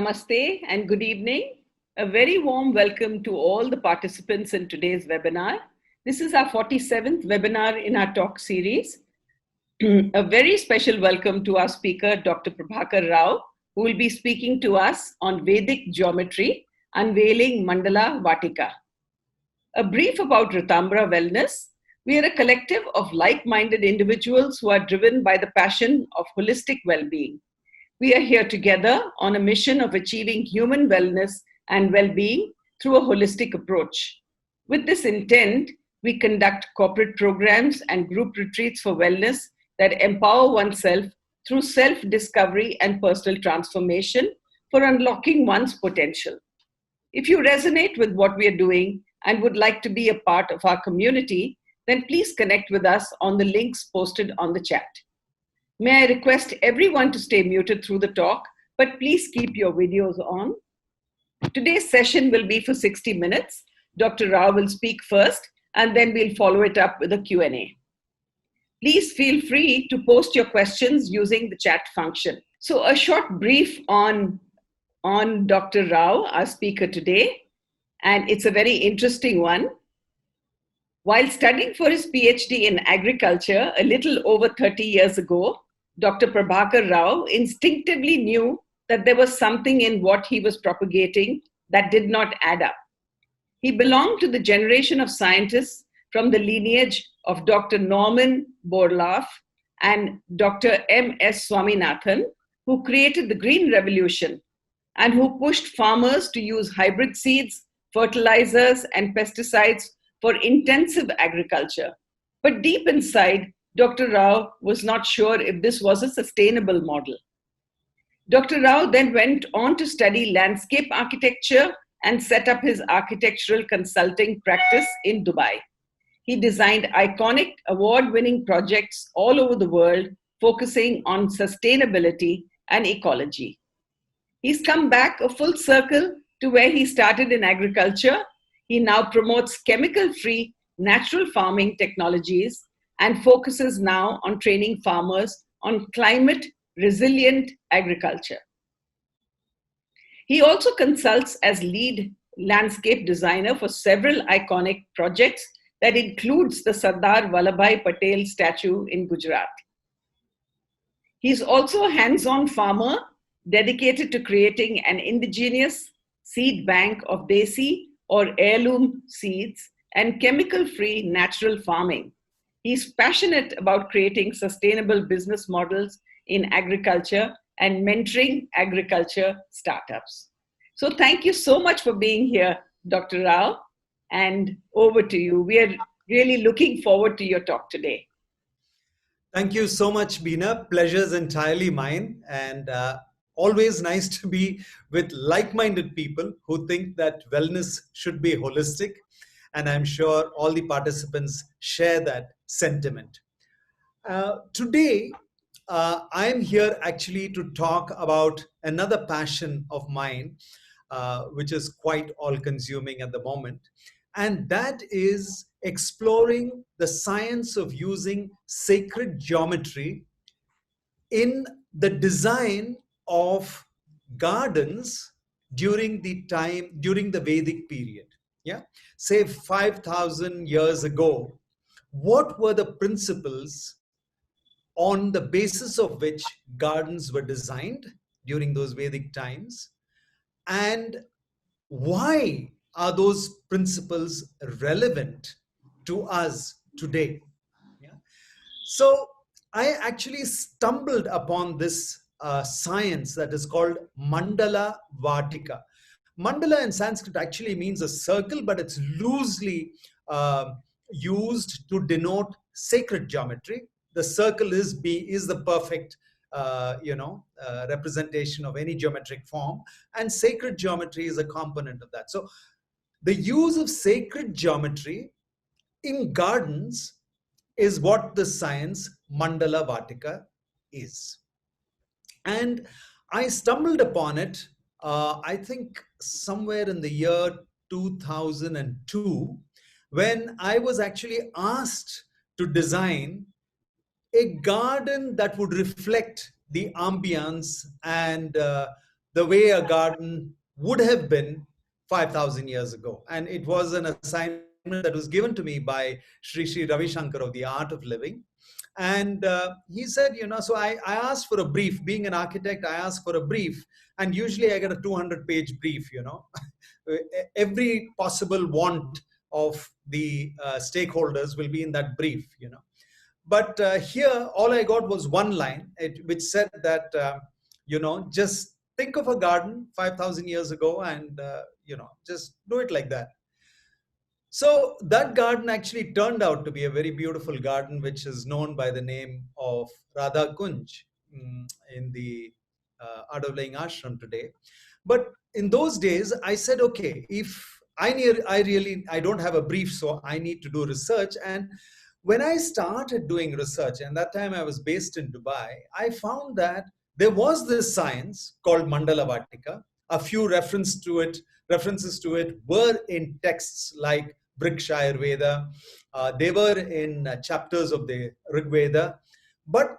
Namaste and good evening. A very warm welcome to all the participants in today's webinar. This is our 47th webinar in our talk series. A very special welcome to our speaker, Dr. Prabhakar Rao, who will be speaking to us on Vedic geometry, Unveiling Mandala Vaatika. A brief about Rtambhara Wellness. We are a collective of like-minded individuals who are driven by the passion of holistic well-being. We are here together on a mission of achieving human wellness and well-being through a holistic approach. With this intent, we conduct corporate programs and group retreats for wellness that empower oneself through self-discovery and personal transformation for unlocking one's potential. If you resonate with what we are doing and would like to be a part of our community, then please connect with us on the links posted on the chat. May I request everyone to stay muted through the talk, but please keep your videos on. Today's session will be for 60 minutes. Dr. Rao will speak first, and then we'll follow it up with a Q&A. Please feel free to post your questions using the chat function. So a short brief on Dr. Rao, our speaker today, and it's a very interesting one. While studying for his PhD in agriculture a little over 30 years ago, Dr. Prabhakar Rao instinctively knew that there was something in what he was propagating that did not add up. He belonged to the generation of scientists from the lineage of Dr. Norman Borlaug and Dr. M.S. Swaminathan, who created the Green Revolution and who pushed farmers to use hybrid seeds, fertilizers, and pesticides for intensive agriculture. But deep inside, Dr. Rao was not sure if this was a sustainable model. Dr. Rao then went on to study landscape architecture and set up his architectural consulting practice in Dubai. He designed iconic award-winning projects all over the world, focusing on sustainability and ecology. He's come back a full circle to where he started in agriculture. He now promotes chemical-free natural farming technologies and focuses now on training farmers on climate-resilient agriculture. He also consults as lead landscape designer for several iconic projects that includes the Sardar Vallabhbhai Patel statue in Gujarat. He's also a hands-on farmer dedicated to creating an indigenous seed bank of desi or heirloom seeds and chemical-free natural farming. He's passionate about creating sustainable business models in agriculture and mentoring agriculture startups. So thank you so much for being here, Dr. Rao, and over to you. We are really looking forward to your talk today. Thank you so much, Beena. Pleasure's entirely mine, and always nice to be with like-minded people who think that wellness should be holistic. And I'm sure all the participants share that sentiment. Today, I'm here actually to talk about another passion of mine, which is quite all-consuming at the moment. And that is exploring the science of using sacred geometry in the design of gardens during the Vedic period. Yeah, say 5,000 years ago, what were the principles on the basis of which gardens were designed during those Vedic times, and why are those principles relevant to us today? Yeah. So I actually stumbled upon this science that is called Mandala Vaatika. Mandala in Sanskrit actually means a circle, but it's loosely used to denote sacred geometry. The circle is the perfect representation of any geometric form, and sacred geometry is a component of that. So the use of sacred geometry in gardens is what the science Mandala Vaatika is. And I stumbled upon it, I think somewhere in the year 2002, when I was actually asked to design a garden that would reflect the ambience and the way a garden would have been 5,000 years ago. And it was an assignment that was given to me by Sri Ravi Shankar of the Art of Living. And he said, so I asked for a brief. Being an architect, I asked for a brief. And usually I get a 200-page brief, every possible want of the stakeholders will be in that brief, But here, all I got was one line, which said that, just think of a garden 5,000 years ago and, just do it like that. So that garden actually turned out to be a very beautiful garden, which is known by the name of Radha Kunj in the Unveiling ashram today. But in those days, I said, okay, if I don't have a brief, so I need to do research. And when I started doing research, and that time I was based in Dubai, I found that there was this science called Mandala Vaatika. A few references to it were in texts like Vriksha Ayurveda. They were in chapters of the Rig Veda. But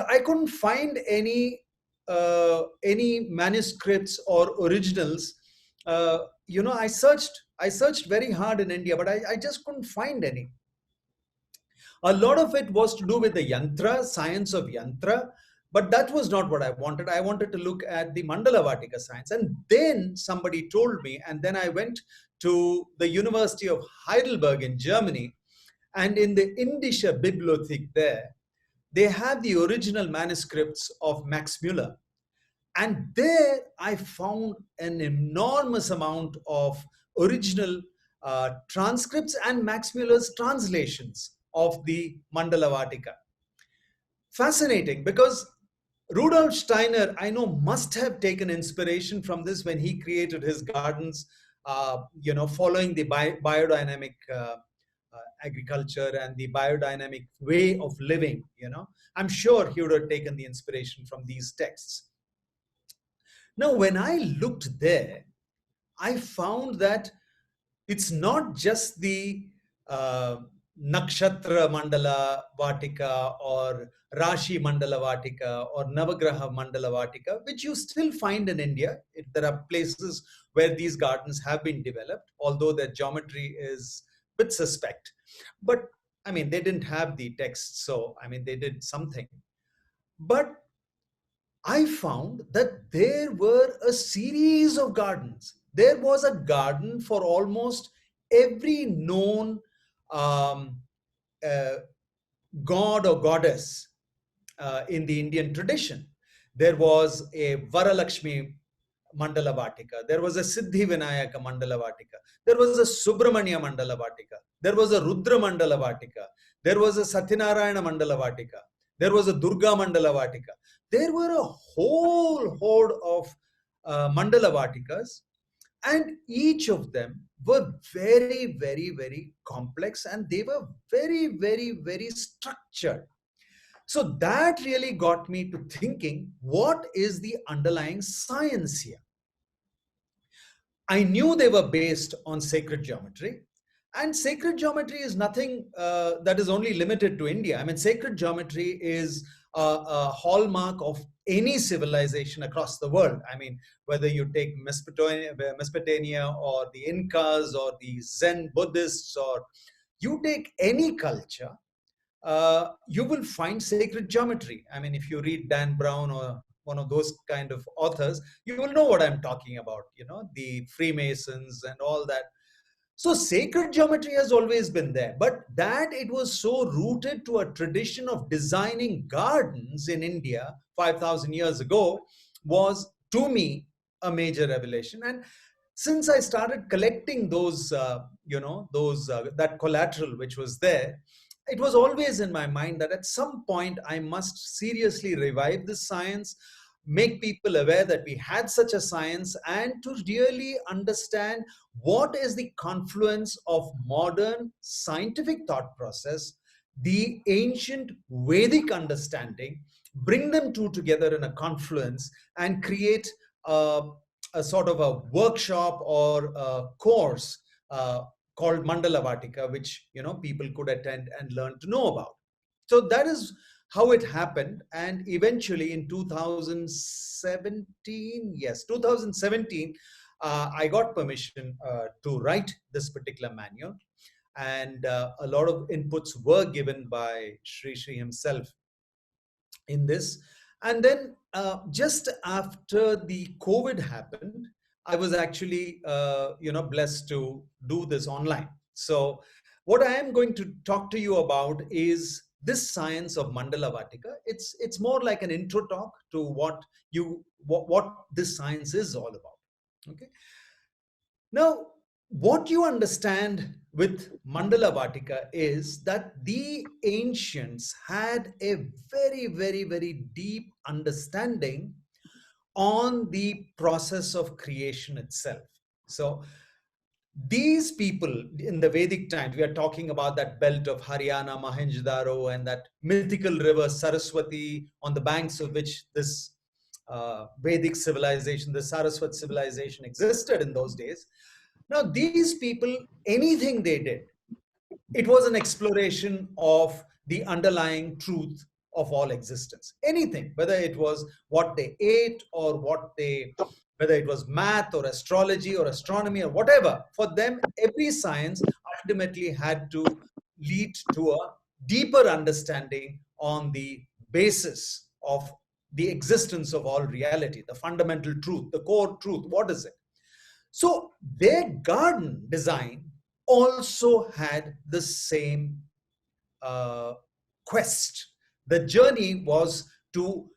I couldn't find any manuscripts or originals. I searched very hard in India, but I just couldn't find any. A lot of it was to do with the yantra, science of yantra, but that was not what I wanted. I wanted to look at the Mandala Vaatika science. And then somebody told me, and then I went to the University of Heidelberg in Germany, and in the Indische Bibliothek there, they have the original manuscripts of Max Muller. And there I found an enormous amount of original transcripts and Max Muller's translations of the Mandala Vaatika. Fascinating, because Rudolf Steiner, I know, must have taken inspiration from this when he created his gardens, following the biodynamic agriculture and the biodynamic way of living. I'm sure he would have taken the inspiration from these texts. Now, when I looked there, I found that it's not just the Nakshatra Mandala Vaatika or Rashi Mandala Vaatika or Navagraha Mandala Vaatika, which you still find in India. There are places where these gardens have been developed, although their geometry is a bit suspect. But I mean, they didn't have the text, so I mean, they did something. But I found that there were a series of gardens. There was a garden for almost every known god or goddess in the Indian tradition. There was a Varalakshmi Mandala Vaatika. There was a Siddhi Vinayaka Mandala Vaatika. There was a Subramanya Mandala Vaatika. There was a Rudra Mandala Vaatika. There was a Satyanarayana Mandala Vaatika. There was a Durga Mandala Vaatika. There were a whole horde of Mandala Vaatikas, and each of them were very, very, very complex, and they were very, very, very structured. So that really got me to thinking, what is the underlying science here? I knew they were based on sacred geometry, and sacred geometry is nothing that is only limited to India. I mean, sacred geometry is a hallmark of any civilization across the world. I mean, whether you take Mesopotamia or the Incas or the Zen Buddhists, or you take any culture, you will find sacred geometry. I mean, if you read Dan Brown or one of those kind of authors, you will know what I'm talking about, the Freemasons and all that. So sacred geometry has always been there, but that it was so rooted to a tradition of designing gardens in India 5,000 years ago was, to me, a major revelation. And since I started collecting those, that collateral which was there, it was always in my mind that at some point I must seriously revive this science, make people aware that we had such a science, and to really understand what is the confluence of modern scientific thought process, the ancient Vedic understanding, bring them two together in a confluence and create a sort of a workshop or a course called Mandala Vaatika, which people could attend and learn to know about. So that is how it happened. And eventually in 2017, I got permission to write this particular manual. And a lot of inputs were given by Sri himself in this. And then just after the COVID happened, I was actually, blessed to do this online. So what I am going to talk to you about is this science of Mandala Vaatika. It's more like an intro talk to what this science is all about. Okay. Now, what you understand with Mandala Vaatika is that the ancients had a very, very, very deep understanding on the process of creation itself. So, these people in the Vedic times, we are talking about that belt of Haryana, Mohenjo-daro, and that mythical river Saraswati, on the banks of which this Vedic civilization, the Saraswat civilization existed in those days. Now, these people, anything they did, it was an exploration of the underlying truth of all existence. Anything, whether it was what they ate or whether it was math or astrology or astronomy or whatever, for them, every science ultimately had to lead to a deeper understanding on the basis of the existence of all reality, the fundamental truth, the core truth. What is it? So their garden design also had the same quest. The journey was to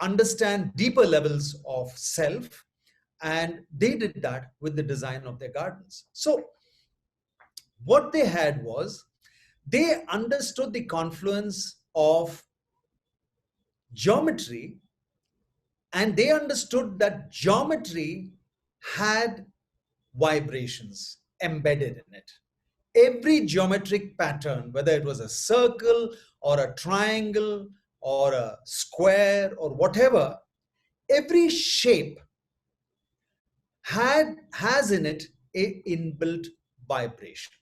understand deeper levels of self, and they did that with the design of their gardens. So what they had was, they understood the confluence of geometry, and they understood that geometry had vibrations embedded in it. Every geometric pattern, whether it was a circle or a triangle or a square or whatever, every shape has in it a inbuilt vibration.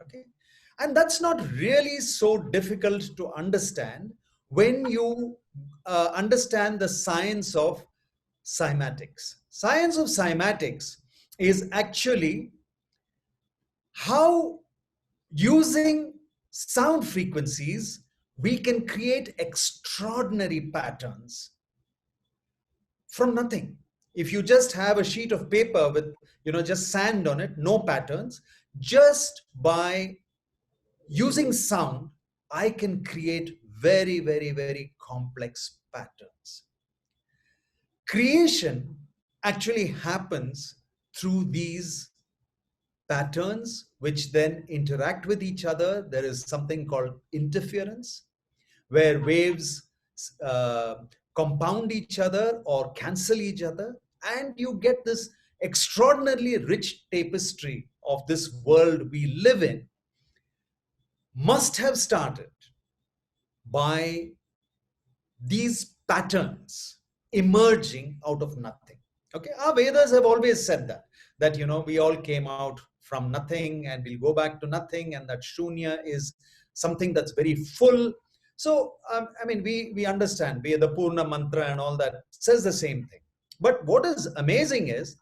Okay, and that's not really so difficult to understand when you understand the science of cymatics. Science of cymatics is actually how, using sound frequencies, we can create extraordinary patterns from nothing. If you just have a sheet of paper with, just sand on it, no patterns, just by using sound, I can create very, very, very complex patterns. Creation actually happens through these patterns, which then interact with each other. There is something called interference, where waves compound each other or cancel each other, and you get this extraordinarily rich tapestry of this world we live in. Must have started by these patterns emerging out of nothing. Okay, our Vedas have always said that we all came out from nothing and we'll go back to nothing, and that shunya is something that's very full. So we understand, the Purna mantra and all that says the same thing. But what is amazing is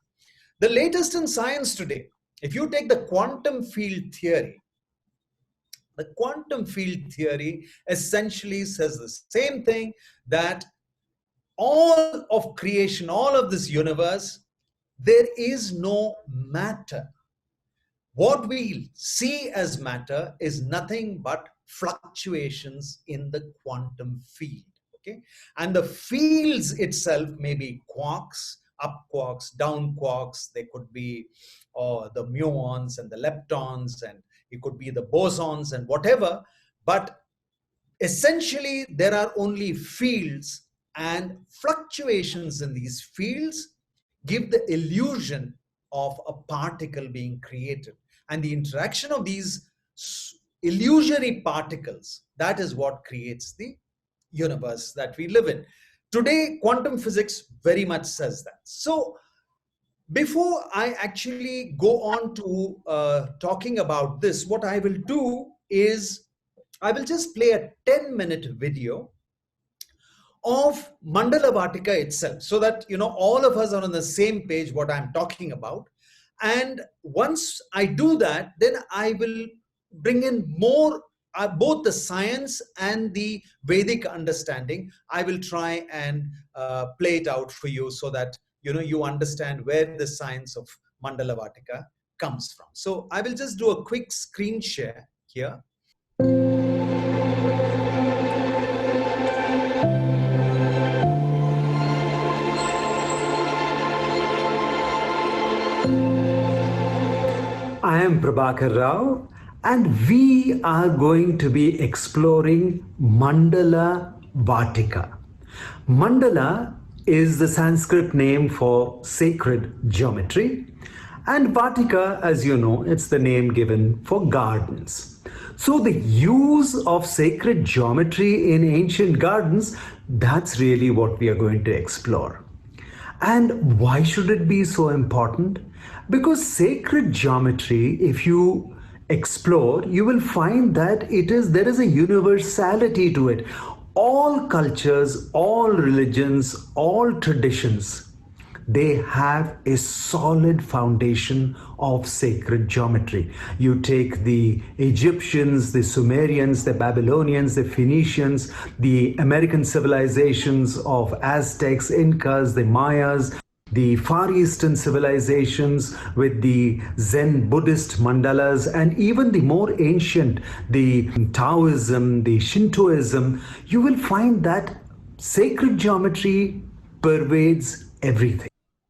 the latest in science today. If you take the quantum field theory essentially says the same thing, that all of creation, all of this universe, there is no matter. What we see as matter is nothing but fluctuations in the quantum field. Okay, and the fields itself may be quarks, up quarks, down quarks. They could be the muons and the leptons, and it could be the bosons and whatever. But essentially, there are only fields, and fluctuations in these fields give the illusion of a particle being created. And the interaction of these illusory particles, that is what creates the universe that we live in. Today, quantum physics very much says that. So before I actually go on to talking about this, what I will do is I will just play a 10-minute video of Mandala Vaatika itself, so that all of us are on the same page what I'm talking about. And once I do that, then I will bring in more both the science and the Vedic understanding. I will try and play it out for you, so that you understand where the science of Mandala Vaatika comes from. So I will just do a quick screen share here. I am Prabhakar Rao, and we are going to be exploring Mandala Vaatika. Mandala is the Sanskrit name for sacred geometry, and Vaatika, as you know, it's the name given for gardens. So the use of sacred geometry in ancient gardens, that's really what we are going to explore. And why should it be so important? Because sacred geometry, if you explore, you will find that there is a universality to it. All cultures, all religions, all traditions, they have a solid foundation of sacred geometry. You take the Egyptians, the Sumerians, the Babylonians, the Phoenicians, the American civilizations of Aztecs, Incas, the Mayas, the Far Eastern civilizations with the Zen Buddhist mandalas, and even the more ancient, the Taoism, the Shintoism, you will find that sacred geometry pervades everything.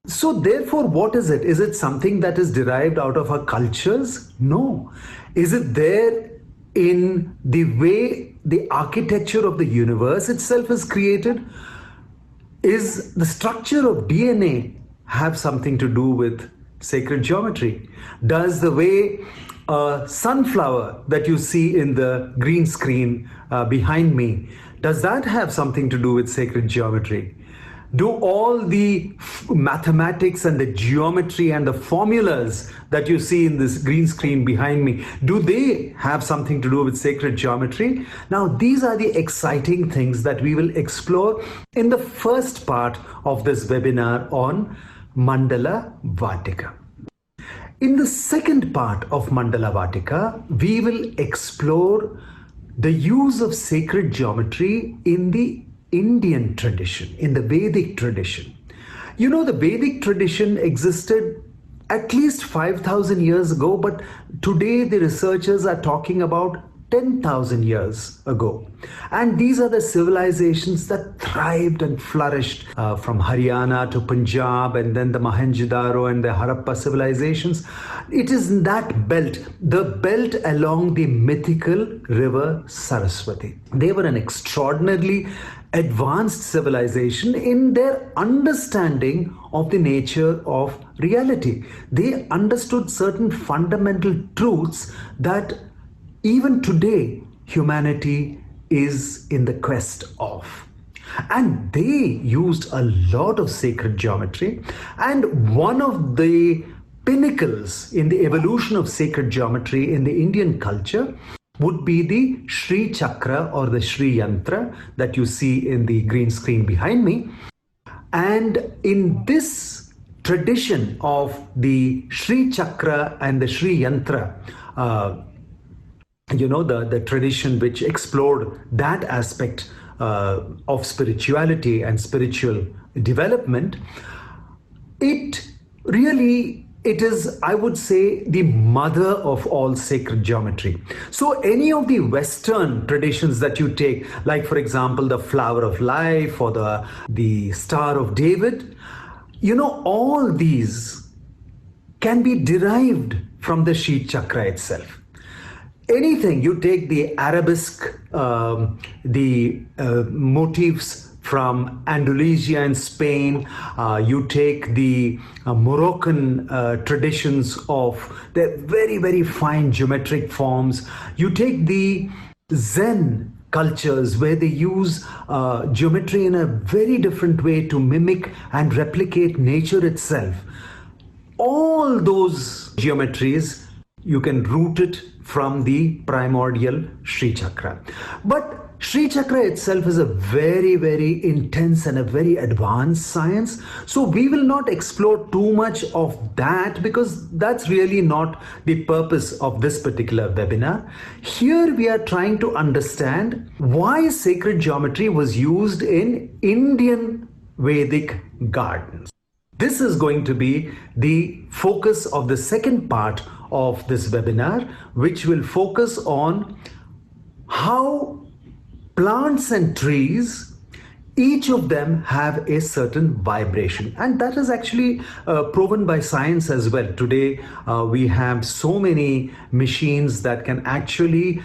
So therefore, what is it? Is it something that is derived out of our cultures? No. Is it there in the way the architecture of the universe itself is created? Is the structure of DNA have something to do with sacred geometry? Does the way a sunflower that you see in the green screen behind me, does that have something to do with sacred geometry? Do all the mathematics and the geometry and the formulas that you see in this green screen behind me, do they have something to do with sacred geometry? Now, these are the exciting things that we will explore in the first part of this webinar on Mandala Vaatika. In the second part of Mandala Vaatika, we will explore the use of sacred geometry in the Indian tradition, in the Vedic tradition. You know, the Vedic tradition existed at least 5,000 years ago, but today the researchers are talking about 10,000 years ago. And these are the civilizations that thrived and flourished from Haryana to Punjab, and then the Mohenjo-daro and the Harappa civilizations. It is in that belt, the belt along the mythical river Saraswati. They were an extraordinarily advanced civilization in their understanding of the nature of reality. They understood certain fundamental truths that even today humanity is in the quest of. And they used a lot of sacred geometry, and one of the pinnacles in the evolution of sacred geometry in the Indian culture would be the Shri Chakra or the Shri Yantra that you see in the green screen behind me. And in this tradition of the Shri Chakra and the Shri Yantra, the tradition which explored that aspect of spirituality and spiritual development, it is, I would say, the mother of all sacred geometry. So any of the Western traditions that you take, like for example, the Flower of Life or the Star of David, all these can be derived from the Shri Chakra itself. Anything, you take the arabesque, the motifs from Andalusia and Spain, you take the Moroccan traditions of their very, very fine geometric forms, you take the Zen cultures where they use geometry in a very different way to mimic and replicate nature itself. All those geometries you can root it from the primordial Sri Chakra. But Sri Chakra itself is a very, very intense and a very advanced science. So we will not explore too much of that because that's really not the purpose of this particular webinar. Here we are trying to understand why sacred geometry was used in Indian Vedic gardens. This is going to be the focus of the second part of this webinar, which will focus on how plants and trees, each of them have a certain vibration, and that is actually proven by science as well. Today we have so many machines that can actually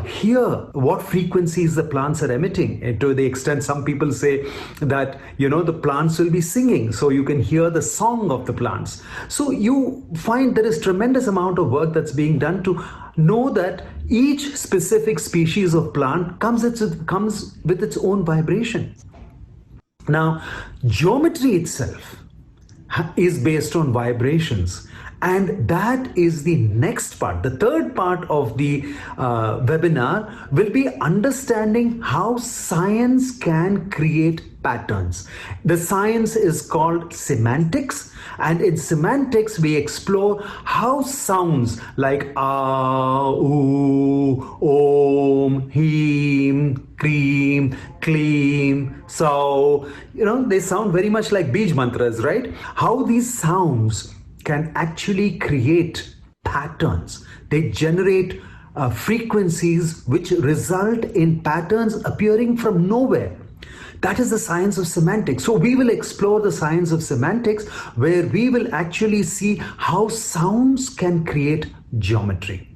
hear what frequencies the plants are emitting, to the extent some people say that the plants will be singing, so you can hear the song of the plants. So you find there is tremendous amount of work that's being done to know that each specific species of plant comes with its own vibration. Now, geometry itself is based on vibrations, and that is the next part. The third part of the webinar will be understanding how science can create patterns. The science is called semantics, and in semantics we explore how sounds like ah, oo, om, him, cream, clean, so they sound very much like Bij mantras, right? How these sounds can actually create patterns. They generate frequencies which result in patterns appearing from nowhere. That is the science of semantics. So we will explore the science of semantics, where we will actually see how sounds can create geometry.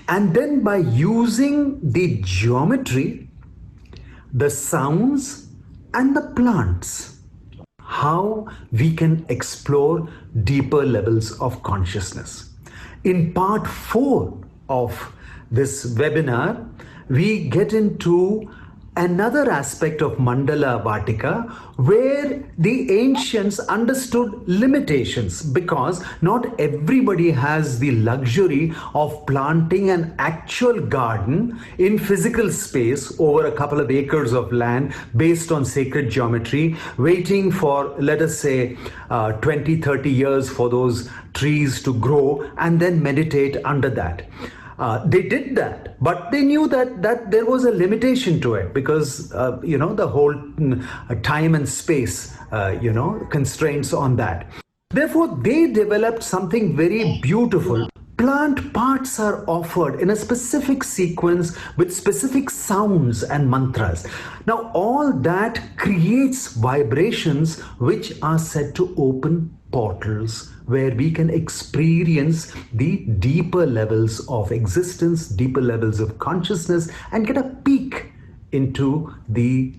And then by using the geometry, the sounds and the plants, how we can explore deeper levels of consciousness. In part 4 of this webinar, we get into another aspect of Mandala Vaatika, where the ancients understood limitations, because not everybody has the luxury of planting an actual garden in physical space over a couple of acres of land based on sacred geometry, waiting for, let us say, 20-30 years for those trees to grow and then meditate under that. They did that, but they knew that there was a limitation to it, because the whole time and space constraints on that. Therefore, they developed something very beautiful. Plant parts are offered in a specific sequence with specific sounds and mantras. Now, all that creates vibrations which are said to open portals where we can experience the deeper levels of existence, deeper levels of consciousness, and get a peek into the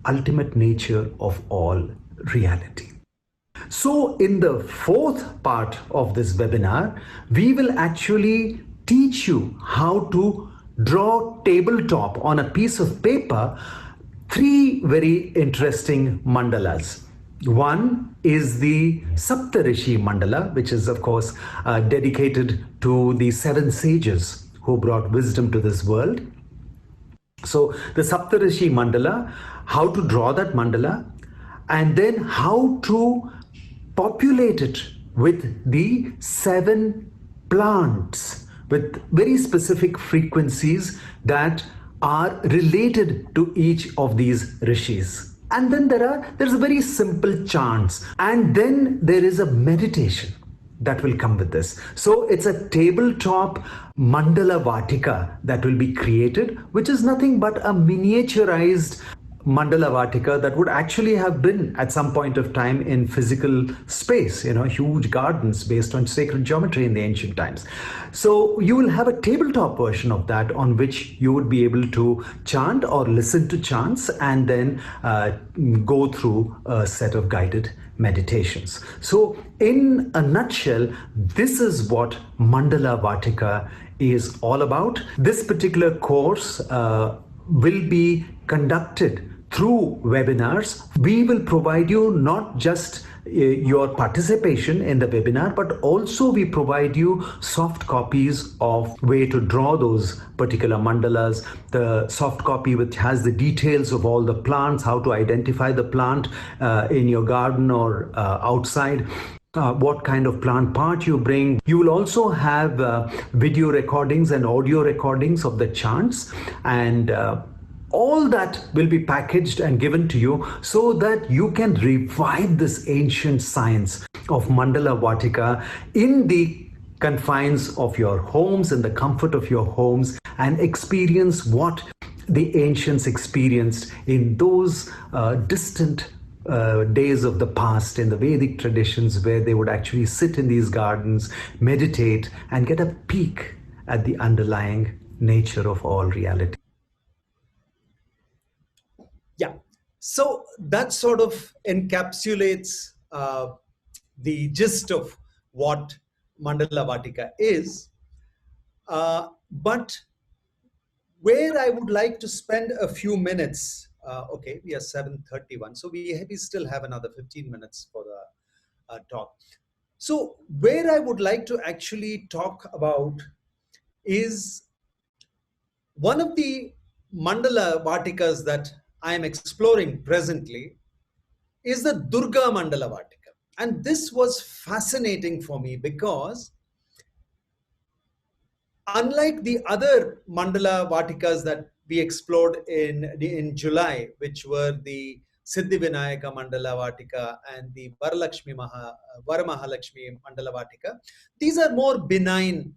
ultimate nature of all reality. So in the fourth part of this webinar, we will actually teach you how to draw tabletop on a piece of paper 3 very interesting mandalas. One is the Saptarishi Mandala, which is of course dedicated to the 7 sages who brought wisdom to this world. So the Saptarishi Mandala, how to draw that mandala, and then how to populate it with the 7 plants with very specific frequencies that are related to each of these rishis. And then there's a very simple chants, and then there is a meditation that will come with this. So it's a tabletop Mandala Vaatika that will be created, which is nothing but a miniaturized Mandala Vaatika that would actually have been at some point of time in physical space, huge gardens based on sacred geometry in the ancient times. So you will have a tabletop version of that on which you would be able to chant or listen to chants and then go through a set of guided meditations. So in a nutshell, this is what Mandala Vaatika is all about. This particular course will be conducted through webinars. We will provide you not just your participation in the webinar, but also we provide you soft copies of way to draw those particular mandalas, the soft copy which has the details of all the plants, how to identify the plant in your garden or outside. What kind of plant part you bring. You will also have video recordings and audio recordings of the chants, and all that will be packaged and given to you so that you can revive this ancient science of Mandala Vaatika in the confines of your homes, in the comfort of your homes, and experience what the ancients experienced in those distant days of the past in the Vedic traditions, where they would actually sit in these gardens, meditate, and get a peek at the underlying nature of all reality. Yeah. So that sort of encapsulates the gist of what Mandala Vaatika is. But where I would like to spend a few minutes, okay, we are 7:31, so we still have another 15 minutes for the talk. So where I would like to actually talk about is one of the Mandala Vaatikas that I am exploring presently is the Durga Mandala Vaatika. And this was fascinating for me because unlike the other Mandala Vaatikas that we explored in July, which were the Siddhivinayaka Mandala Vaatika and the Varamahalakshmi Mandala Vaatika, these are more benign,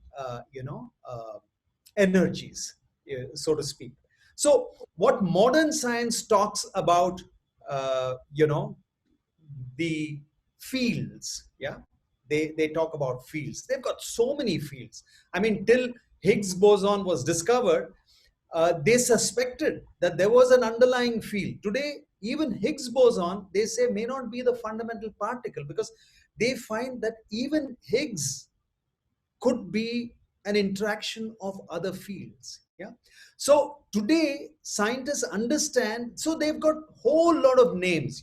energies, so to speak. So what modern science talks about, the fields, yeah, they talk about fields. They've got so many fields. I mean, till Higgs boson was discovered, they suspected that there was an underlying field. Today, even Higgs boson, they say, may not be the fundamental particle, because they find that even Higgs could be an interaction of other fields. Yeah. So today scientists understand, so they've got whole lot of names,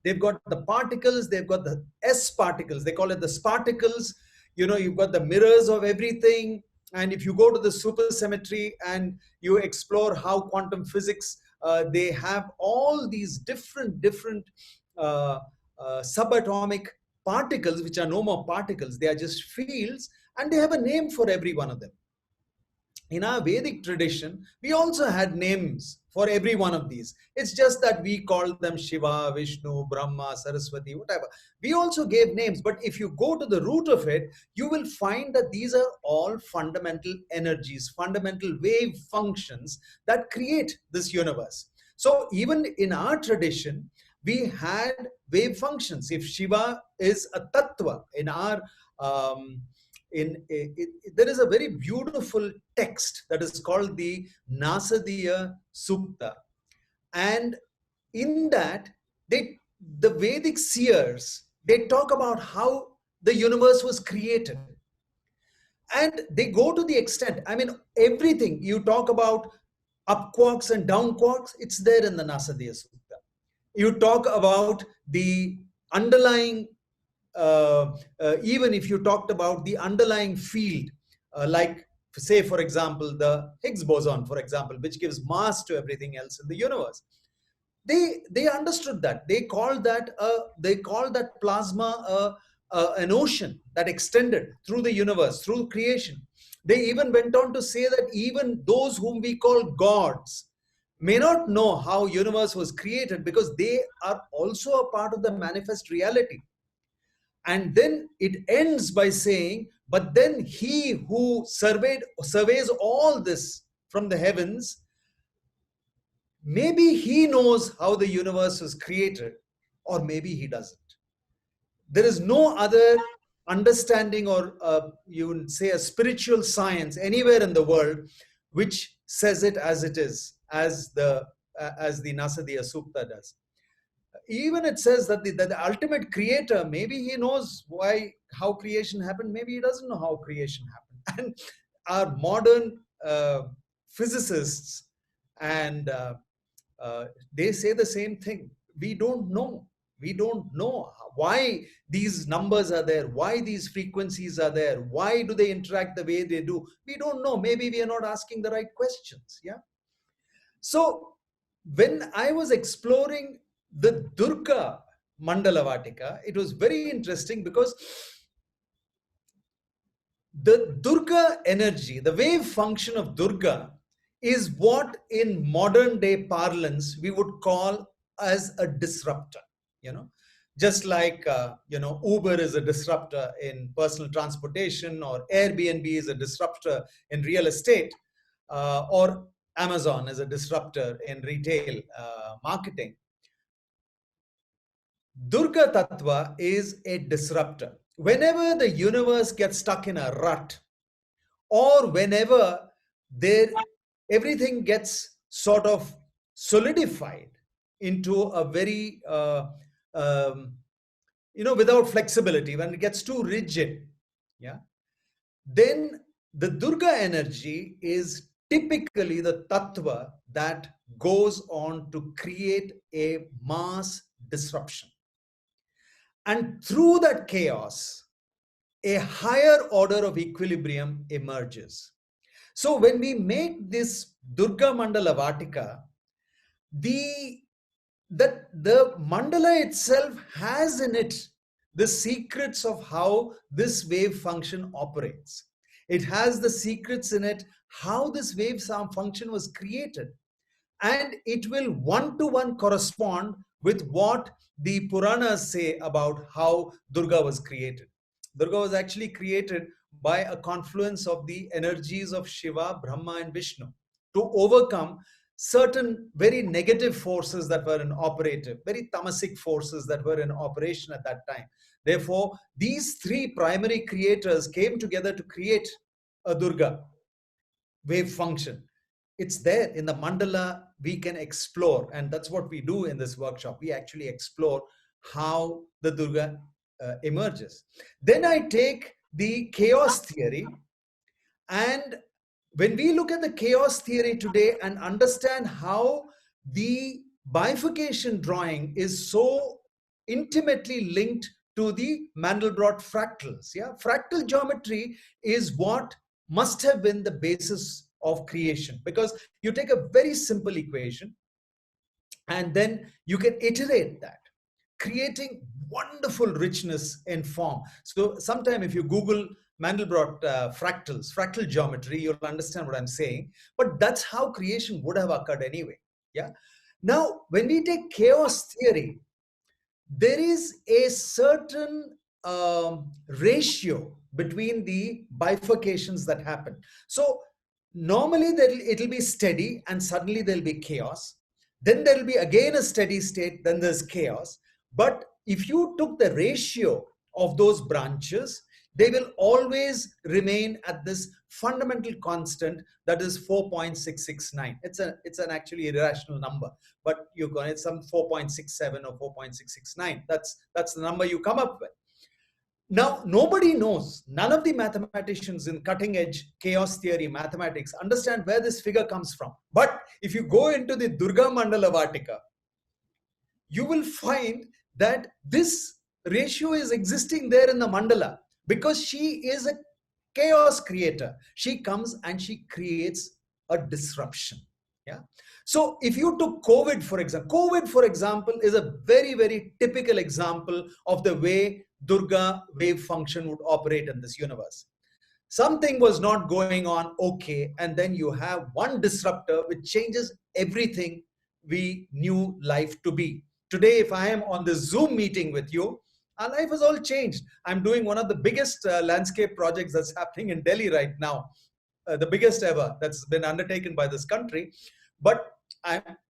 they've got the particles, they've got the S particles, they call it the sparticles, you've got the mirrors of everything. And if you go to the supersymmetry and you explore how quantum physics, they have all these different subatomic particles, which are no more particles, they are just fields, and they have a name for every one of them. In our Vedic tradition, we also had names for every one of these. It's just that we called them Shiva, Vishnu, Brahma, Saraswati, whatever. We also gave names, but if you go to the root of it, you will find that these are all fundamental energies, fundamental wave functions that create this universe. So even in our tradition, we had wave functions. If Shiva is a tattva, in our there is a very beautiful text that is called the Nasadiya Sukta, and in that the Vedic seers, they talk about how the universe was created, and they go to the extent, I mean, everything you talk about, up quarks and down quarks, it's there in the Nasadiya Sukta. You talk about the underlying even if you talked about the underlying field, like say, for example, the Higgs boson, for example, which gives mass to everything else in the universe. They understood that. They called that plasma an ocean that extended through the universe, through creation. They even went on to say that even those whom we call gods may not know how universe was created, because they are also a part of the manifest reality. And then it ends by saying, but then he who surveys all this from the heavens, maybe he knows how the universe was created, or maybe he doesn't. There is no other understanding, or you would say a spiritual science anywhere in the world which says it as it is, as the Nasadiya Sukta does. Even it says that the ultimate creator, maybe he knows how creation happened, maybe he doesn't know how creation happened. And our modern physicists, and they say the same thing. We don't know. We don't know why these numbers are there, why these frequencies are there, why do they interact the way they do. We don't know. Maybe we are not asking the right questions. Yeah. So when I was exploring the Durga Mandala Vaatika, it was very interesting because the Durga energy, the wave function of Durga, is what in modern day parlance we would call as a disruptor. You know, just like Uber is a disruptor in personal transportation, or Airbnb is a disruptor in real estate, or Amazon is a disruptor in retail marketing. Durga Tattva is a disruptor. Whenever the universe gets stuck in a rut, or whenever there everything gets sort of solidified into a very without flexibility, when it gets too rigid, yeah, then the Durga energy is typically the tattva that goes on to create a mass disruption. And through that chaos, a higher order of equilibrium emerges. So when we make this Durga Mandala Vaatika, the mandala itself has in it the secrets of how this wave function operates. It has the secrets in it how this wave sound function was created, and it will one-to-one correspond with what the Puranas say about how Durga was created. Durga was actually created by a confluence of the energies of Shiva, Brahma, and Vishnu to overcome certain very negative forces that were in operative, very tamasic forces that were in operation at that time. Therefore, these three primary creators came together to create a Durga wave function. It's there in the mandala. We can explore, and that's what we do in this workshop. We actually explore how the Durga emerges. Then I take the chaos theory, and when we look at the chaos theory today and understand how the bifurcation drawing is so intimately linked to the Mandelbrot fractals. Yeah, fractal geometry is what must have been the basis of creation, because you take a very simple equation and then you can iterate that, creating wonderful richness in form. So sometime if you Google Mandelbrot fractal geometry, you'll understand what I'm saying. But that's how creation would have occurred anyway. Yeah. Now, when we take chaos theory, there is a certain ratio between the bifurcations that happen. So normally it'll be steady, and suddenly there'll be chaos. Then there'll be again a steady state, then there's chaos. But if you took the ratio of those branches, they will always remain at this fundamental constant that is 4.669. It's an actually irrational number, but you're going, it's some 4.67 or 4.669. That's the number you come up with. Now, nobody knows, none of the mathematicians in cutting edge chaos theory mathematics understand where this figure comes from. But if you go into the Durga Mandala Vaatika, you will find that this ratio is existing there in the mandala, because she is a chaos creator. She comes and she creates a disruption. Yeah. So if you took COVID, for example, is a very, very typical example of the way Durga wave function would operate in this universe. Something was not going on okay, and then you have one disruptor which changes everything we knew life to be. Today, if I am on this Zoom meeting with you, our life has all changed. I'm doing one of the biggest landscape projects that's happening in Delhi right now, the biggest ever that's been undertaken by this country. But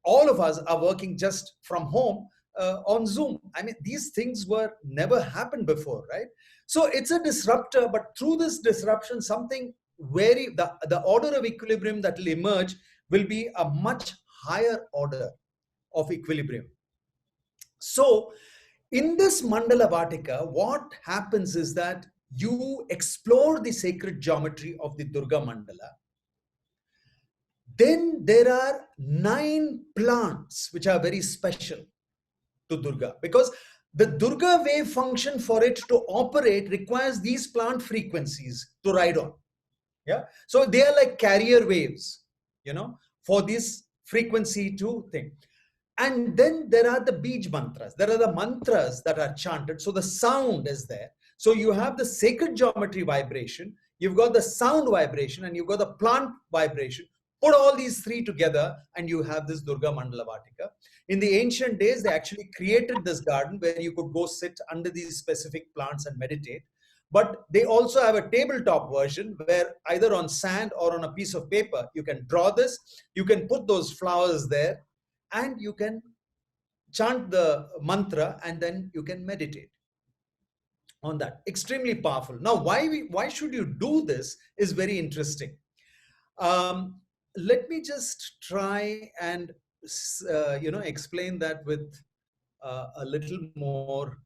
all of us are working just from home on Zoom. I mean, these things were never happened before, right? So it's a disruptor, but through this disruption, something the order of equilibrium that will emerge will be a much higher order of equilibrium. So in this Mandala Vaatika, what happens is that you explore the sacred geometry of the Durga Mandala. Then there are 9 plants which are very special to Durga, because The Durga wave function, for it to operate, requires these plant frequencies to ride on. Yeah. So they are like carrier waves, for this frequency to think. And then there are the Bij mantras. There are the mantras that are chanted. So the sound is there. So you have the sacred geometry vibration, you've got the sound vibration, and you've got the plant vibration. Put all these three together and you have this Durga Mandala Vaatika. In the ancient days, they actually created this garden where you could go sit under these specific plants and meditate. But they also have a tabletop version where either on sand or on a piece of paper, you can draw this, you can put those flowers there, and you can chant the mantra, and then you can meditate on that. Extremely powerful. Now, why should you do this is very interesting. Let me just try and explain that with a little more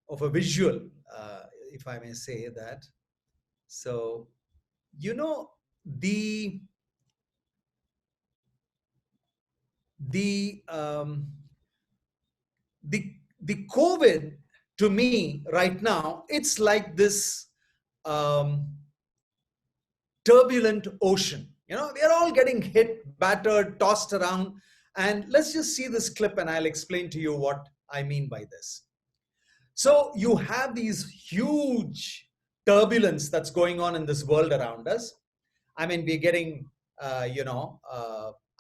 of a visual, if I may say that. So, the COVID, to me right now, it's like this turbulent ocean. We are all getting hit, battered, tossed around. And let's just see this clip and I'll explain to you what I mean by this. So you have these huge turbulence that's going on in this world around us. I mean, we're getting,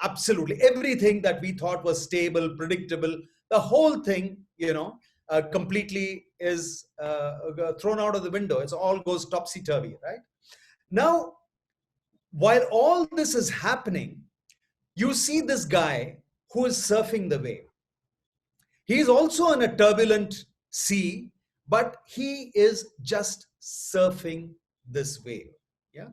absolutely everything that we thought was stable, predictable, the whole thing, completely is thrown out of the window. It all goes topsy-turvy, right? Now, while all this is happening, you see this guy who is surfing the wave. He is also in a turbulent sea, but he is just surfing this wave. Yeah.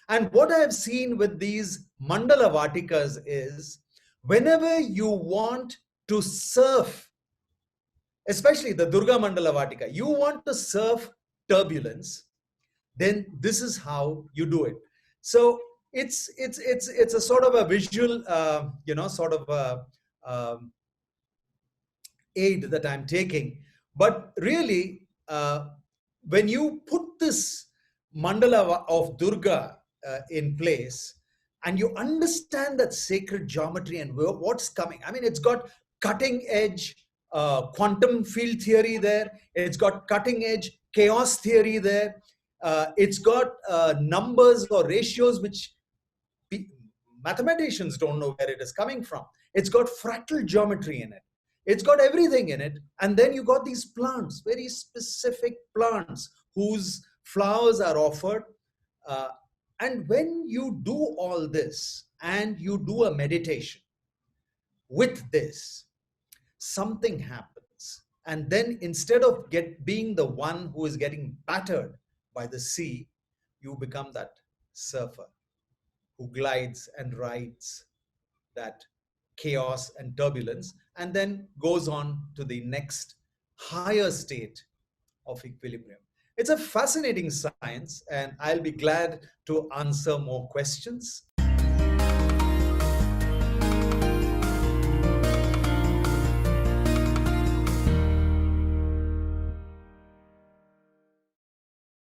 And what I've seen with these Mandala Vaatikas is, whenever you want to surf, especially the Durga Mandala Vaatika, you want to surf turbulence, then this is how you do it. So it's a sort of a visual, sort of a aid that I'm taking. But really, when you put this mandala of Durga in place, and you understand that sacred geometry and what's coming, I mean, it's got cutting edge quantum field theory there. It's got cutting edge chaos theory there. It's got numbers or ratios which mathematicians don't know where it is coming from. It's got fractal geometry in it. It's got everything in it. And then you got these plants, very specific plants whose flowers are offered. And when you do all this and you do a meditation with this, something happens. And then instead of being the one who is getting battered by the sea, you become that surfer who glides and rides that chaos and turbulence, and then goes on to the next higher state of equilibrium. It's a fascinating science, and I'll be glad to answer more questions.